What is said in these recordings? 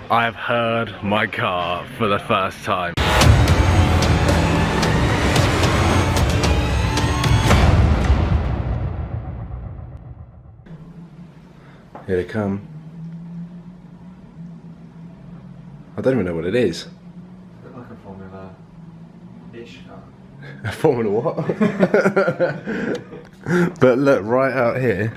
I have heard my car for the first time. Here they come. I don't even know what it is. Look like a Formula-ish car. A Formula what? But look, right out here.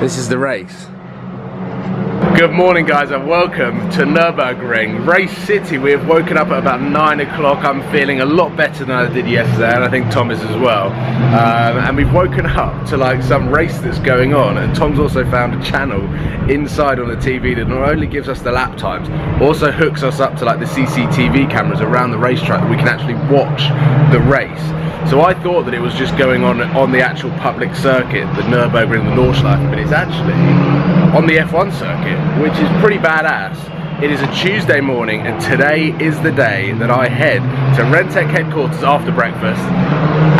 This is the race. Good morning guys and welcome to Nürburgring, Race City. We have woken up at about 9 o'clock. I'm feeling a lot better than I did yesterday, and I think Tom is as well. And we've woken up to like some race that's going on, and Tom's also found a channel inside on the TV that not only gives us the lap times, also hooks us up to like the CCTV cameras around the racetrack that we can actually watch the race. So I thought that it was just going on the actual public circuit, the Nürburgring, the Nordschleife, but it's actually on the F1 circuit, which is pretty badass. It is a Tuesday morning, and today is the day that I head to Renntech headquarters after breakfast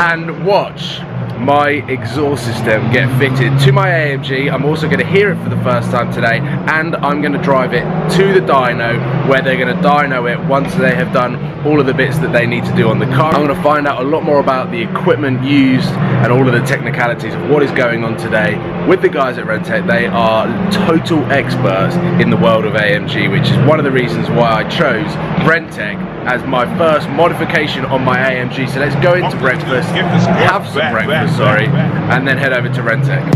and watch my exhaust system get fitted to my AMG. I'm also going to hear it for the first time today, and I'm going to drive it to the dyno where they're going to dyno it once they have done all of the bits that they need to do on the car. I'm going to find out a lot more about the equipment used and all of the technicalities of what is going on today with the guys at Renntech. They are total experts in the world of AMG, which is one of the reasons why I chose Renntech as my first modification on my AMG. So let's go into breakfast, have some breakfast, and then head over to Renntech.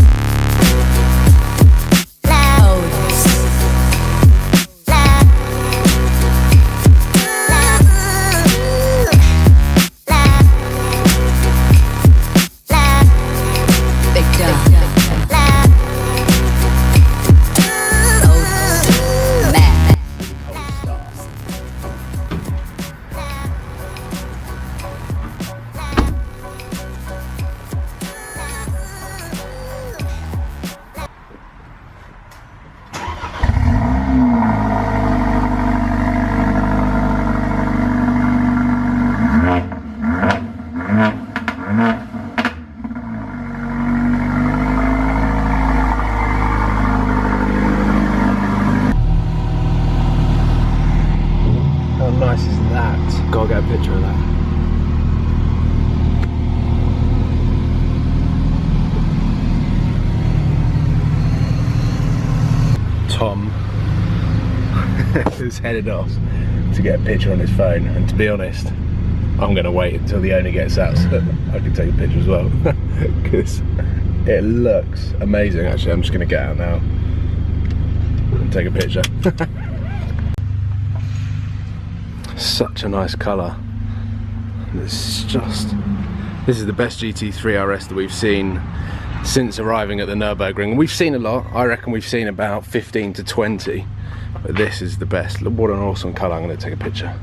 How nice is that? Gotta get a picture of that. Tom has headed off to get a picture on his phone, and to be honest, I'm going to wait until the owner gets out so I can take a picture as well, because it looks amazing. Actually, I'm just going to get out now and take a picture. Such a nice colour. It's just, this is the best GT3 RS that we've seen since arriving at the Nürburgring. We've seen a lot. I reckon we've seen about 15 to 20, but this is the best. What an awesome colour. I'm going to take a picture.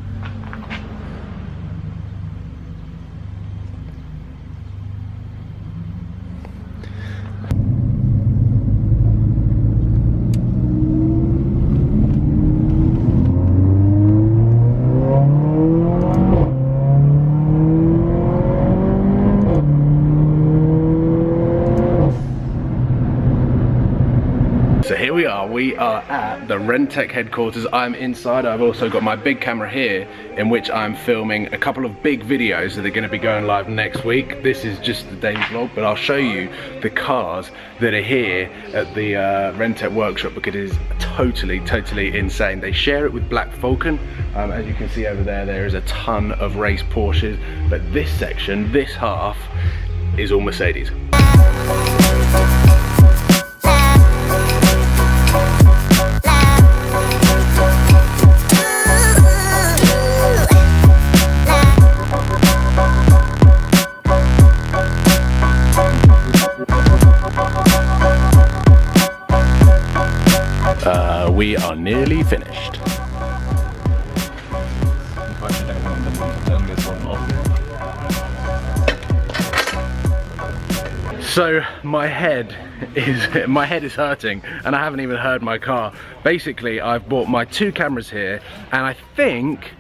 So here we are at the Renntech headquarters. I'm inside. I've also got my big camera here in which I'm filming a couple of big videos that are going to be going live next week. This is just the daily vlog, but I'll show you the cars that are here at the Renntech workshop, because it is totally insane. They share it with Black Falcon. As you can see over there, there is a ton of race Porsches, but this section, this half, is all Mercedes. We are nearly finished. So my head is hurting, and I haven't even heard my car. Basically, I've bought my 2 cameras here, and I think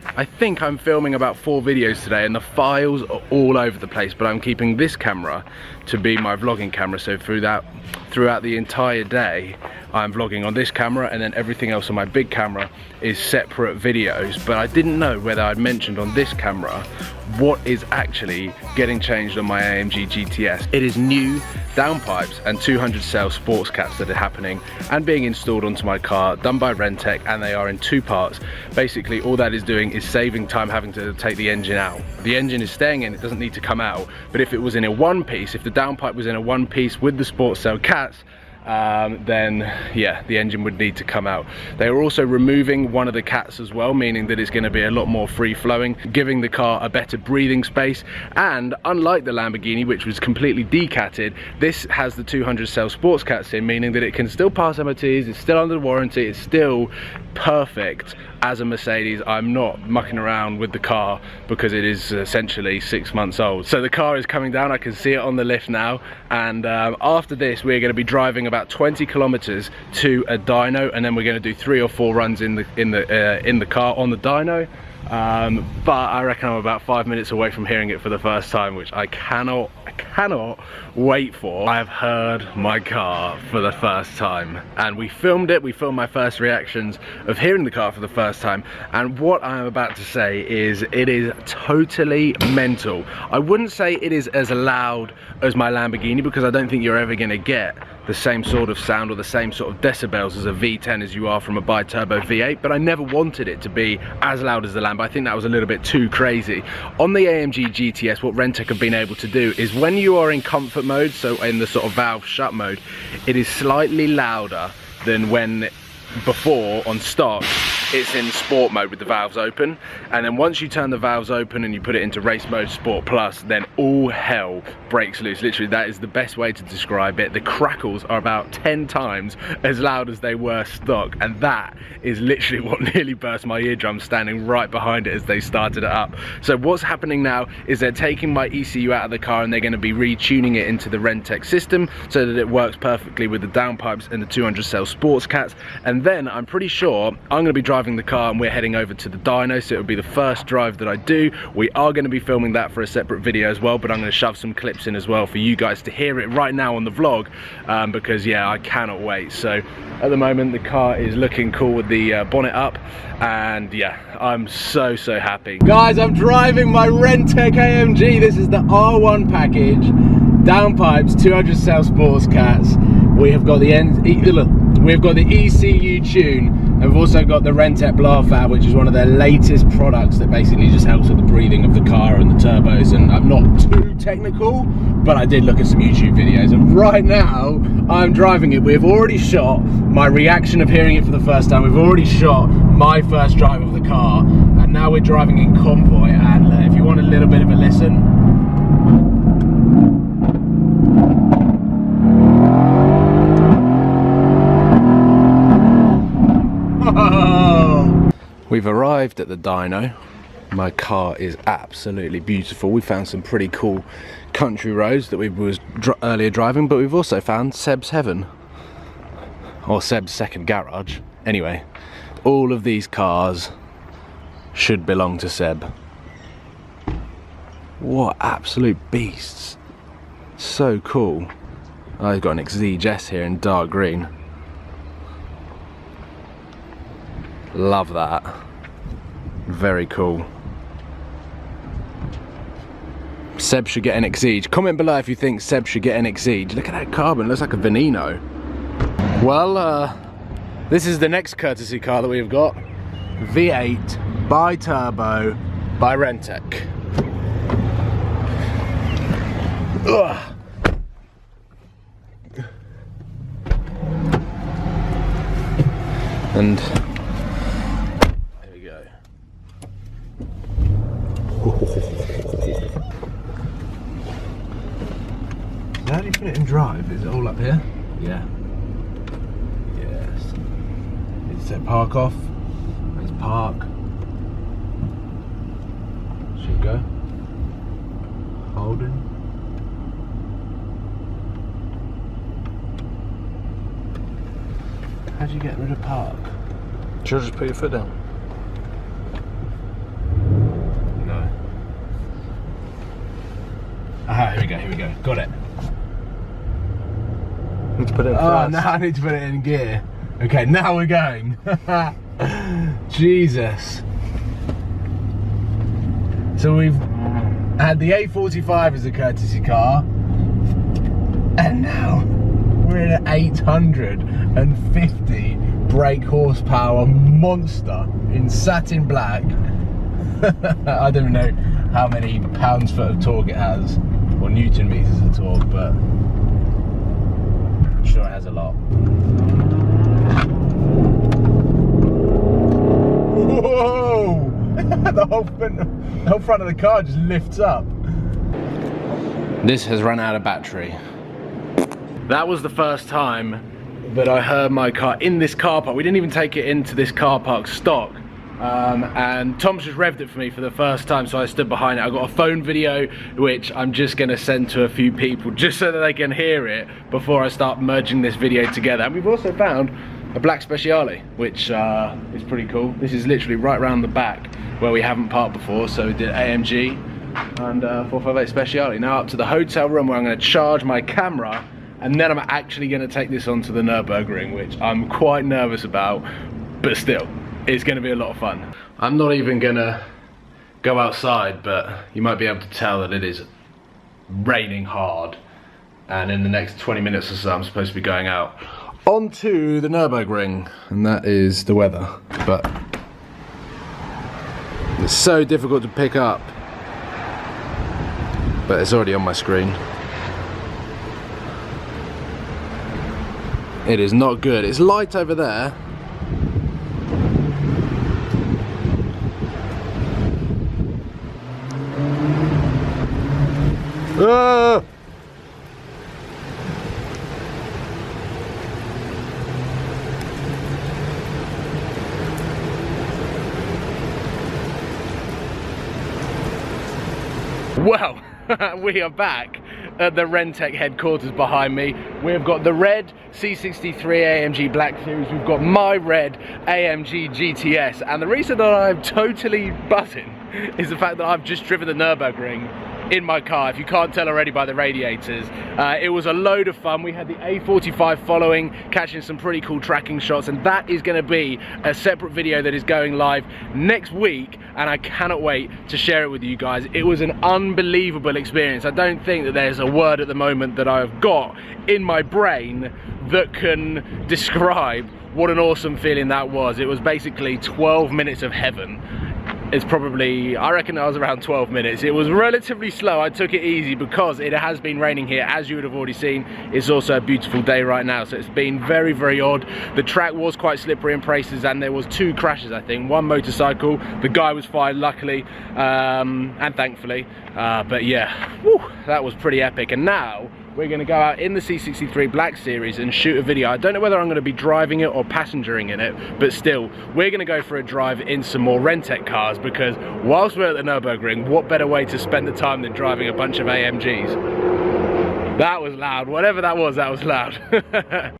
I'm filming about 4 videos today, and the files are all over the place, but I'm keeping this camera to be my vlogging camera, so throughout the entire day I'm vlogging on this camera, and then everything else on my big camera is separate videos. But I didn't know whether I'd mentioned on this camera what is actually getting changed on my AMG GTS. It is new downpipes and 200 cell sports caps that are happening and being installed onto my car, done by Renntech, and they are in 2 parts. Basically, all that is doing is saving time having to take the engine out. The engine is staying in, it doesn't need to come out, but if it was in a one piece, if the downpipe was in a one piece with the sports cell cats, then yeah, the engine would need to come out. They are also removing one of the cats as well, meaning that it's going to be a lot more free flowing, giving the car a better breathing space. And unlike the Lamborghini, which was completely decatted, this has the 200 cell sports cats in, meaning that it can still pass MOTs, it's still under warranty, it's still perfect as a Mercedes. I'm not mucking around with the car because it is essentially 6 months old. So the car is coming down, I can see it on the lift now, and after this we're going to be driving about 20 kilometers to a dyno, and then we're going to do 3 or 4 runs in the car on the dyno. But I reckon I'm about 5 minutes away from hearing it for the first time, which I cannot wait for. I have heard my car for the first time, and we filmed it. We filmed my first reactions of hearing the car for the first time, and what I'm about to say is it is totally mental. I wouldn't say it is as loud as my Lamborghini, because I don't think you're ever going to get the same sort of sound or the same sort of decibels as a V10 as you are from a bi-turbo V8, but I never wanted it to be as loud as the Lambo. I think that was a little bit too crazy. On the AMG GTS, what Renntech have been able to do is when you are in comfort mode, so in the sort of valve shut mode, it is slightly louder than when before on stock it's in sport mode with the valves open, and then once you turn the valves open and you put it into race mode sport plus, then all hell breaks loose. Literally, that is the best way to describe it. The crackles are about 10 times as loud as they were stock, and that is literally what nearly burst my eardrums standing right behind it as they started it up. So what's happening now is they're taking my ECU out of the car and they're going to be retuning it into the Renntech system so that it works perfectly with the downpipes and the 200 cell sports cats. And then I'm pretty sure I'm going to be driving the car and we're heading over to the dyno, so it'll be the first drive that I do. We are going to be filming that for a separate video as well, but I'm going to shove some clips in as well for you guys to hear it right now on the vlog, because yeah, I cannot wait. So at the moment the car is looking cool with the bonnet up, and yeah, I'm so happy. Guys, I'm driving my Renntech AMG. This is the R1 package, downpipes, 200 cell sports cats. We have got the ECU tune, and we've also got the Renntech blower valve, which is one of their latest products that basically just helps with the breathing of the car and the turbos. And I'm not too technical, but I did look at some YouTube videos, and right now I'm driving it. We've already shot my reaction of hearing it for the first time. We've already shot my first drive of the car, and now we're driving in convoy. And if you want a little bit of a listen, we've arrived at the dyno. My car is absolutely beautiful. We found some pretty cool country roads that we was earlier driving, but we've also found Seb's heaven, or Seb's second garage. Anyway, all of these cars should belong to Seb. What absolute beasts. So cool. Oh, he's got an Exige S here in dark green. Love that. Very cool. Seb should get an Exige. Comment below if you think Seb should get an Exige. Look at that carbon, looks like a Veneno. Well, this is the next courtesy car that we've got. V8 bi-turbo by Renntech. Ugh. And there we go. How do you put it in drive? Is it all up here? Yeah. Yes. It said park off. Let's park. Should go. Holding. How do you get rid of park? Should I just put your foot down? No. Aha, here we go. Got it. Need to put it in Oh, first. now I need to put it in gear. Okay, now we're going. Jesus. So we've had the A45 as a courtesy car, and now we're in an 850 brake horsepower monster in satin black. I don't know how many pounds-foot of torque it has, or newton meters of torque, but I'm sure it has a lot. Whoa! the whole front of the car just lifts up. This has run out of battery. That was the first time that I heard my car in this car park. We didn't even take it into this car park stock. And Tom's just revved it for me for the first time, so I stood behind it. I got a phone video, which I'm just gonna send to a few people, just so that they can hear it before I start merging this video together. And we've also found a black Speciale, which is pretty cool. This is literally right around the back where we haven't parked before, so we did AMG and 458 Speciale. Now up to the hotel room where I'm gonna charge my camera, and then I'm actually gonna take this onto the Nürburgring, which I'm quite nervous about, but still, it's gonna be a lot of fun. I'm not even gonna go outside, but you might be able to tell that it is raining hard, and in the next 20 minutes or so I'm supposed to be going out onto the Nürburgring, and that is the weather. But it's so difficult to pick up, but it's already on my screen. It is not good. It's light over there. Ah! Well, we are back at the Renntech headquarters behind me. We've got the red C63 AMG Black Series, we've got my red AMG GTS, and the reason that I'm totally buzzing is the fact that I've just driven the Nürburgring in my car, if you can't tell already by the radiators. It was a load of fun. We had the A45 following, catching some pretty cool tracking shots, and that is going to be a separate video that is going live next week, and I cannot wait to share it with you guys. It was an unbelievable experience. I don't think that there's a word at the moment that I've got in my brain that can describe what an awesome feeling that was. It was basically 12 minutes of heaven. It's probably, I reckon I was around 12 minutes. It was relatively slow. I took it easy because it has been raining here, as you would have already seen. It's also a beautiful day right now, so it's been very, very odd. The track was quite slippery in places, and there was 2 crashes, I think. One motorcycle, the guy was fine, luckily, and thankfully. But yeah, whew, that was pretty epic. And now, we're going to go out in the C63 Black Series and shoot a video. I don't know whether I'm going to be driving it or passengering in it, but still, we're going to go for a drive in some more Renntech cars, because whilst we're at the Nürburgring, what better way to spend the time than driving a bunch of AMGs? That was loud. Whatever that was loud.